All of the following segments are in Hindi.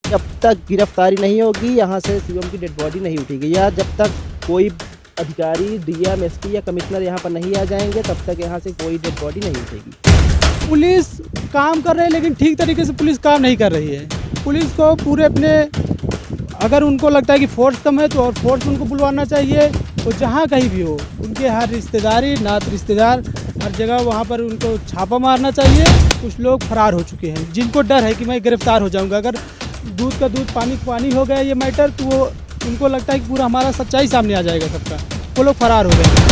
जब तक गिरफ्तारी नहीं होगी यहाँ से सीएम की डेड बॉडी नहीं उठेगी, या जब तक कोई अधिकारी डीएम एसपी या कमिश्नर यहाँ पर नहीं आ जाएंगे तब तक यहाँ से कोई डेड बॉडी नहीं उठेगी। पुलिस काम कर रही है लेकिन ठीक तरीके से पुलिस काम नहीं कर रही है। पुलिस को पूरे अपने, अगर उनको लगता है कि फोर्स कम है तो और फोर्स उनको बुलवाना चाहिए। वो जहाँ कहीं भी हो उनके हर रिश्तेदारी नात रिश्तेदार हर जगह वहाँ पर उनको छापा मारना चाहिए। कुछ लोग फरार हो चुके हैं जिनको डर है कि मैं गिरफ्तार हो जाऊँगा। अगर दूध का दूध पानी का पानी हो गया ये मैटर, तो वो उनको लगता है कि पूरा हमारा सच्चाई सामने आ जाएगा सबका, वो लोग फरार हो गए।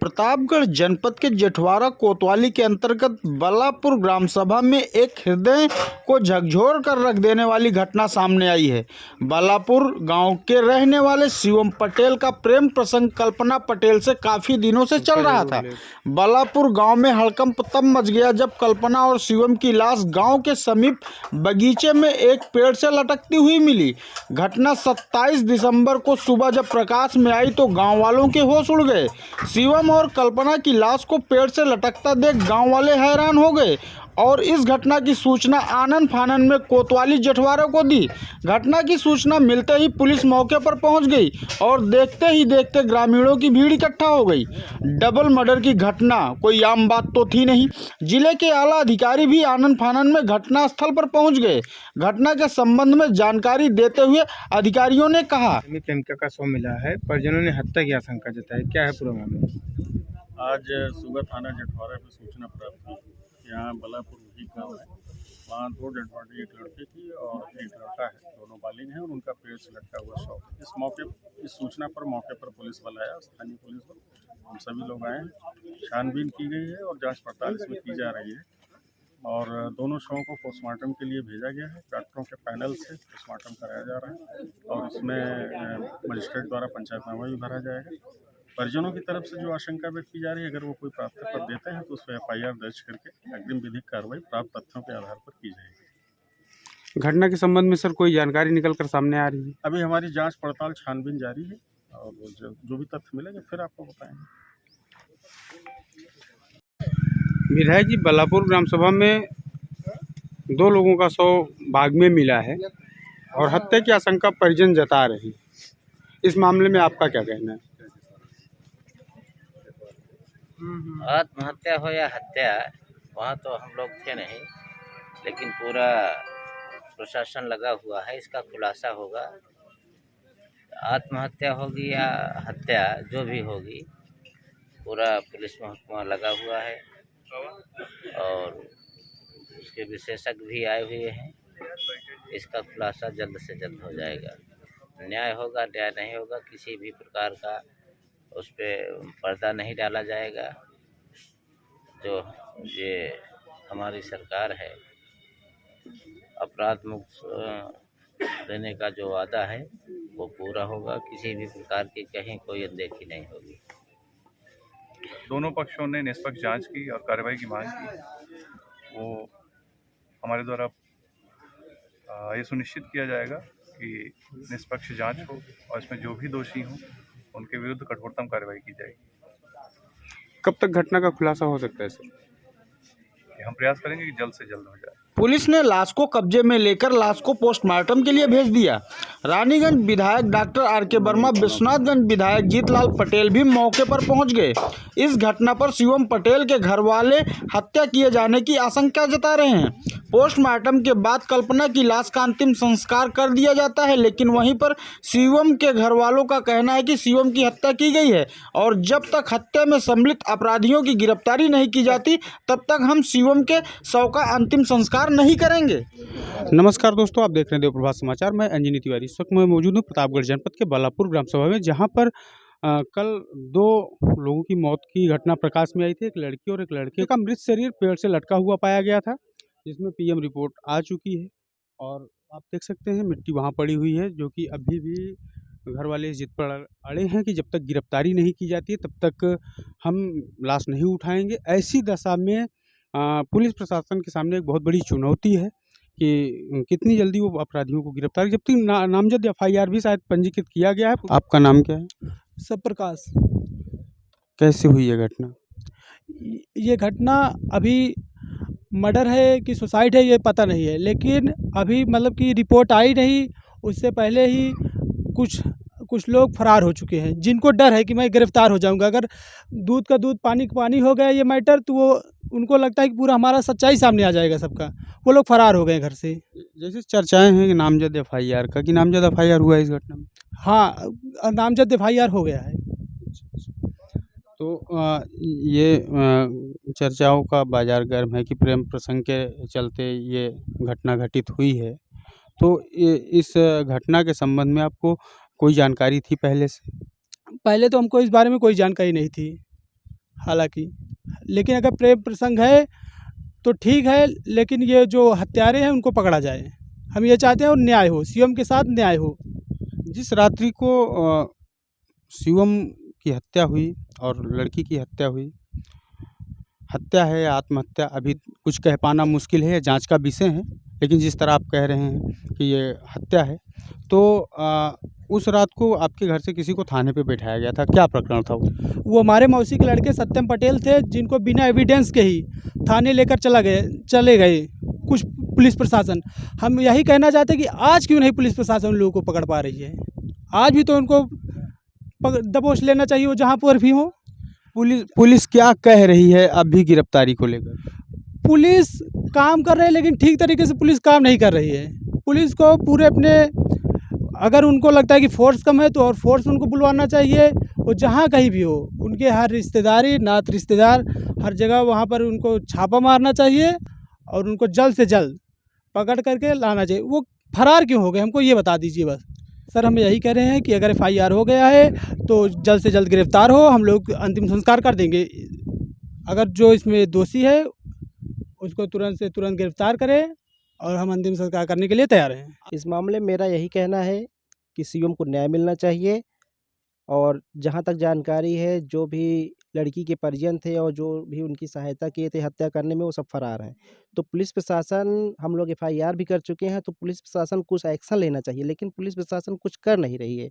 प्रतापगढ़ जनपद के जेठवाड़ा कोतवाली के अंतर्गत बल्लापुर ग्राम सभा में एक हृदय को झकझोर कर रख देने वाली घटना सामने आई है। बल्लापुर गांव के रहने वाले शिवम पटेल का प्रेम प्रसंग कल्पना पटेल से काफी दिनों से चल रहा था। बल्लापुर गांव में हड़कंप तब मच गया जब कल्पना और शिवम की लाश गांव के समीप बगीचे में एक पेड़ से लटकती हुई मिली। घटना 27 दिसंबर को सुबह जब प्रकाश में आई तो गाँव वालों के होश उड़ गए। शिवम और कल्पना की लाश को पेड़ से लटकता देख गांव वाले हैरान हो गए और इस घटना की सूचना आनन फानन में कोतवाली जेठवाड़ा को दी। घटना की सूचना मिलते ही पुलिस मौके पर पहुंच गई और देखते ही देखते ग्रामीणों की भीड़ इकट्ठा हो गई। डबल मर्डर की घटना कोई आम बात तो थी नहीं। जिले के आला अधिकारी भी आनन फानन में घटना स्थल पर पहुंच गए। घटना के संबंध में जानकारी देते हुए अधिकारियों ने कहा, प्रेमिका का शव मिला है, परिजनों ने हत्या की आशंका जताई, क्या है पूरा मामला? आज सुबह थाना जेठवाड़ा पे सूचना प्राप्त हुई कि यहाँ बल्लापुर ही गाँव है, वहाँ 2 डेड बॉडी, एक लड़के की और एक लड़का है, दोनों बालिग हैं और उनका पेड़ से लटका हुआ शव। इस सूचना पर मौके पर पुलिस बल आया, स्थानीय पुलिस बल, हम सभी लोग आए हैं। छानबीन की गई है और जांच पड़ताल इसमें की जा रही है और दोनों शवों को पोस्टमार्टम के लिए भेजा गया है। डॉक्टरों के पैनल से पोस्टमार्टम कराया जा रहा है और इसमेम मजिस्ट्रेट द्वारा पंचायतनामा भी भरा जाएगा। परिजनों की तरफ से जो आशंका व्यक्त की जा रही है, अगर वो कोई प्राप्त पत्र देते हैं तो उस पर FIR दर्ज करके अग्रिम विधिक कार्रवाई प्राप्त तथ्यों के आधार पर की जाएगी। घटना के संबंध में सर कोई जानकारी निकल कर सामने आ रही है? अभी हमारी जांच पड़ताल छानबीन जारी है और जो भी तथ्य मिलेंगे फिर आपको बताएंगे। विधायक जी, बल्लापुर ग्राम सभा में 2 लोगों का शव बाग में मिला है और हत्या की आशंका परिजन जता रहे हैं। इस मामले में आपका क्या कहना है? आत्महत्या हो या हत्या, वहाँ तो हम लोग थे नहीं, लेकिन पूरा प्रशासन लगा हुआ है, इसका खुलासा होगा। आत्महत्या होगी या हत्या, जो भी होगी, पूरा पुलिस महकमा लगा हुआ है और उसके विशेषज्ञ भी आए हुए हैं। इसका खुलासा जल्द से जल्द हो जाएगा। न्याय होगा, न्याय नहीं होगा, किसी भी प्रकार का उस पर पर्दा नहीं डाला जाएगा। जो ये हमारी सरकार है, अपराध मुक्त देने का जो वादा है वो पूरा होगा। किसी भी प्रकार की कहीं कोई अनदेखी नहीं होगी। दोनों पक्षों ने निष्पक्ष जांच की और कार्रवाई की मांग की। वो हमारे द्वारा ये सुनिश्चित किया जाएगा कि निष्पक्ष जांच हो और इसमें जो भी दोषी हों उनके विरुद्ध कठोरतम कार्रवाई की जाएगी। कब तक घटना का खुलासा हो सकता है सर? हम प्रयास करेंगे कि जल्द से जल्द हो जाए। पुलिस ने लाश को कब्जे में लेकर लाश को पोस्टमार्टम के लिए भेज दिया। रानीगंज विधायक डॉक्टर RK वर्मा, विश्वनाथगंज विधायक जीतलाल पटेल भी मौके पर पहुंच गए। इस घटना पर शिवम पटेल के घर वाले हत्या किए जाने की आशंका जता रहे हैं। पोस्टमार्टम के बाद कल्पना की लाश का अंतिम संस्कार कर दिया जाता है, लेकिन वहीं पर शिवम के घर वालों का कहना है कि शिवम की हत्या की गई है और जब तक हत्या में सम्मिलित अपराधियों की गिरफ्तारी नहीं की जाती तब तक हम शिवम के शव का अंतिम संस्कार नहीं करेंगे। नमस्कार दोस्तों, आप देख रहे हैं देव प्रभात समाचार। मैं अंजनी तिवारी। इस वक्त मैं मौजूद हूँ प्रतापगढ़ जनपद के बल्लापुर ग्राम सभा में, जहाँ पर कल 2 लोगों की मौत की घटना प्रकाश में आई थी। एक लड़की और एक लड़के का मृत शरीर पेड़ से लटका हुआ पाया गया था, जिसमें PM रिपोर्ट आ चुकी है और आप देख सकते हैं मिट्टी वहाँ पड़ी हुई है, जो कि अभी भी घर वाले इस जिद पर अड़े हैं कि जब तक गिरफ्तारी नहीं की जाती है तब तक हम लाश नहीं उठाएंगे। ऐसी दशा में पुलिस प्रशासन के सामने एक बहुत बड़ी चुनौती है कि कितनी जल्दी वो अपराधियों को गिरफ्तार, जबकि नामजद FIR भी शायद पंजीकृत किया गया है। आपका नाम क्या है? सबप्रकाश। कैसे हुई ये घटना? ये घटना अभी मर्डर है कि सुसाइड है ये पता नहीं है, लेकिन अभी मतलब कि रिपोर्ट आई नहीं, उससे पहले ही कुछ लोग फरार हो चुके हैं, जिनको डर है कि मैं गिरफ्तार हो जाऊंगा। अगर दूध का दूध पानी का पानी हो गया ये मैटर, तो वो उनको लगता है कि पूरा हमारा सच्चाई सामने आ जाएगा सबका। वो लोग फरार हो गए घर से। जैसे चर्चाएं हैं कि नामजद एफआईआर का, कि नामजद एफआईआर हुआ है इस घटना में? हाँ, नामजद एफआईआर हो गया है। तो ये चर्चाओं का बाजार गर्म है कि प्रेम प्रसंग के चलते ये घटना घटित हुई है। तो इस घटना के संबंध में आपको कोई जानकारी थी पहले से? पहले तो हमको इस बारे में कोई जानकारी नहीं थी हालांकि, लेकिन अगर प्रेम प्रसंग है तो ठीक है, लेकिन ये जो हत्यारे हैं उनको पकड़ा जाए। हम ये चाहते हैं और न्याय हो, सीएम के साथ न्याय हो। जिस रात्रि को शिवम की हत्या हुई और लड़की की हत्या हुई, हत्या है या आत्महत्या अभी कुछ कह पाना मुश्किल है, जांच का विषय है, लेकिन जिस तरह आप कह रहे हैं कि ये हत्या है, तो उस रात को आपके घर से किसी को थाने पे बैठाया गया था, क्या प्रकरण था वो? हमारे मौसी के लड़के सत्यम पटेल थे, जिनको बिना एविडेंस के ही थाने लेकर चले गए कुछ पुलिस प्रशासन। हम यही कहना चाहते हैं कि आज क्यों नहीं पुलिस प्रशासन उन लोगों को पकड़ पा रही है। आज भी तो उनको दबोच लेना चाहिए, वो जहाँ पर भी हो। पुलिस क्या कह रही है अब भी गिरफ्तारी को लेकर? पुलिस काम कर रही है, लेकिन ठीक तरीके से पुलिस काम नहीं कर रही है। पुलिस को पूरे अपने, अगर उनको लगता है कि फोर्स कम है तो और फोर्स उनको बुलवाना चाहिए। वो जहाँ कहीं भी हो, उनके हर रिश्तेदारी नात रिश्तेदार हर जगह वहाँ पर उनको छापा मारना चाहिए और उनको जल्द से जल्द पकड़ करके लाना चाहिए। वो फरार क्यों हो गए, हमको ये बता दीजिए बस। सर, हम यही कह रहे हैं कि अगर एफआईआर हो गया है तो जल्द से जल्द गिरफ्तार हो, हम लोग अंतिम संस्कार कर देंगे। अगर जो इसमें दोषी है उसको तुरंत से तुरंत गिरफ्तार करें और हम अंतिम संस्कार करने के लिए तैयार हैं। इस मामले में मेरा यही कहना है कि सीएम को न्याय मिलना चाहिए। और जहाँ तक जानकारी है, जो भी लड़की के परिजन थे और जो भी उनकी सहायता किए थे हत्या करने में, वो सब फरार हैं। तो पुलिस प्रशासन, हम लोग एफआईआर भी कर चुके हैं, तो पुलिस प्रशासन कुछ एक्शन लेना चाहिए, लेकिन पुलिस प्रशासन कुछ कर नहीं रही है।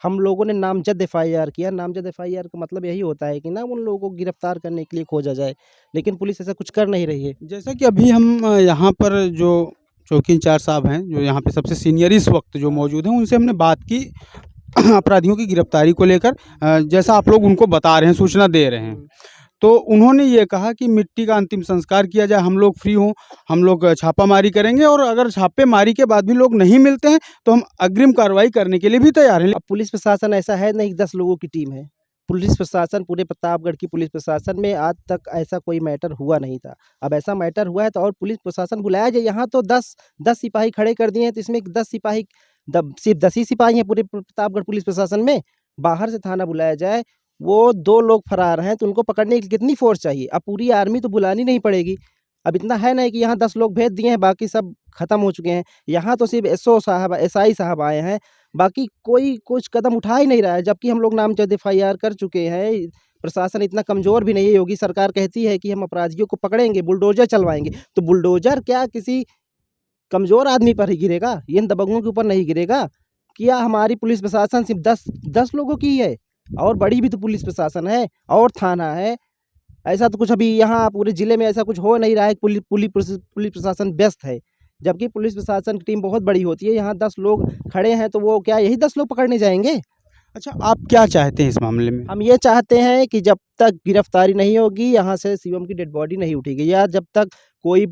हम लोगों ने नामजद एफआईआर किया। नामजद एफआईआर का मतलब यही होता है कि ना उन लोगों को गिरफ्तार करने के लिए खोजा जाए, लेकिन पुलिस ऐसा कुछ कर नहीं रही है। जैसा कि अभी हम यहाँ पर जो चौकी इंचार्ज साहब हैं, जो यहाँ पे सबसे सीनियर इस वक्त जो मौजूद हैं, उनसे हमने बात की अपराधियों की गिरफ्तारी को लेकर। जैसा आप लोग उनको बता रहे हैं, सूचना दे रहे हैं, तो उन्होंने ये कहा कि मिट्टी का अंतिम संस्कार किया जाए, हम लोग फ्री हों, हम लोग छापामारी करेंगे और अगर छापेमारी के बाद भी लोग नहीं मिलते हैं तो हम अग्रिम कार्रवाई करने के लिए भी तैयार हैं। अब पुलिस प्रशासन ऐसा है नहीं, 10 लोगों की टीम है। पुलिस प्रशासन, पूरे प्रतापगढ़ की पुलिस प्रशासन में आज तक ऐसा कोई मैटर हुआ नहीं था। अब ऐसा मैटर हुआ है तो और पुलिस प्रशासन बुलाया जाए। यहाँ तो 10 सिपाही खड़े कर दिए हैं, तो इसमें 10 सिपाही, सिर्फ 10 ही सिपाही हैं पूरे प्रतापगढ़ पुलिस प्रशासन में। बाहर से थाना बुलाया जाए, वो 2 लोग फरार हैं तो उनको पकड़ने के लिए कितनी फोर्स चाहिए? अब पूरी आर्मी तो बुलानी नहीं पड़ेगी। अब इतना है नहीं कि यहाँ 10 लोग भेज दिए हैं, बाकी सब खत्म हो चुके हैं। यहाँ तो सिर्फ एसओ साहब, एसआई साहब आए हैं, बाकी कोई कुछ कदम उठा ही नहीं रहा है। जबकि हम लोग नामजद एफआईआर कर चुके हैं। प्रशासन इतना कमज़ोर भी नहीं है। योगी सरकार कहती है कि हम अपराधियों को पकड़ेंगे, बुलडोजर चलवाएंगे, तो बुलडोजर क्या किसी कमज़ोर आदमी पर ही गिरेगा? ये इन दबंगों के ऊपर नहीं गिरेगा क्या? हमारी पुलिस प्रशासन सिर्फ 10 लोगों की है, और बड़ी भी तो पुलिस प्रशासन है और थाना है। ऐसा तो कुछ अभी यहाँ पूरे ज़िले में ऐसा कुछ हो नहीं रहा है। पुलिस प्रशासन व्यस्त है, जबकि पुलिस प्रशासन की टीम बहुत बड़ी होती है। यहाँ 10 लोग खड़े हैं तो वो क्या यही 10 लोग पकड़ने जाएंगे? अच्छा, आप क्या चाहते हैं इस मामले में? हम ये चाहते हैं कि जब तक गिरफ्तारी नहीं होगी, यहाँ से शिवम की डेड बॉडी नहीं उठेगी, या जब तक कोई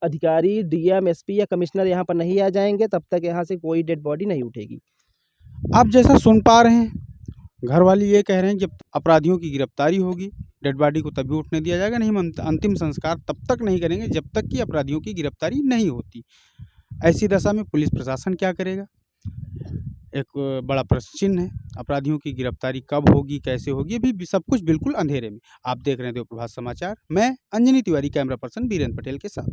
अधिकारी, डीएम, एसपी या कमिश्नर यहाँ पर नहीं आ जाएंगे, तब तक यहाँ से कोई डेड बॉडी नहीं उठेगी। आप जैसा सुन पा रहे हैं, घर वाले ये कह रहे हैं जब अपराधियों की गिरफ्तारी होगी, डेड बॉडी को तभी उठने दिया जाएगा, नहीं हम अंतिम संस्कार तब तक नहीं करेंगे जब तक कि अपराधियों की गिरफ्तारी नहीं होती। ऐसी दशा में पुलिस प्रशासन क्या करेगा? एक बड़ा प्रश्न चिन्ह है। अपराधियों की गिरफ्तारी कब होगी, कैसे होगी, अभी सब कुछ बिल्कुल अंधेरे में। आप देख रहे हैं देव प्रभात समाचार, मैं अंजनी तिवारी, कैमरा पर्सन बीरेंद्र पटेल के साथ।